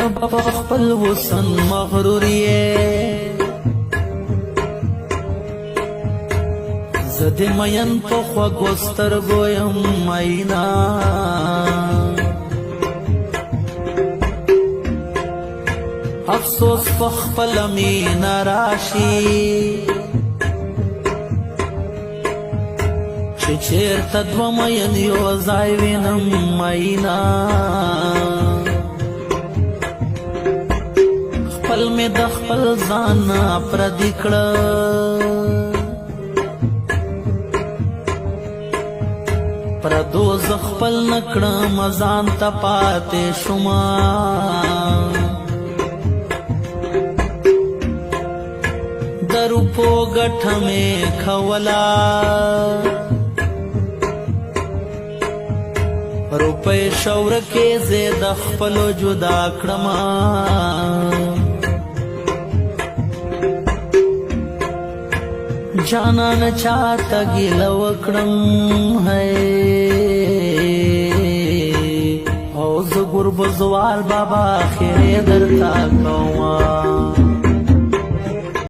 خپل وسن مغرور یې زه د مین په خوږو سترګو یم مینا افسوس په خپله مینه راشي چې چېرته دوه مین یو ځای وینم مینا خپل مې د خپل ځان پردي کړه پردو زه خپل نه کړم ځان ته پاتې شومه د روپو ګټه مې کوله روپۍ شوره کې زه د خپلو جدا کړمه جانان چاته ګیله وکړم او زه ګربزوال بابا خیرې درته کومه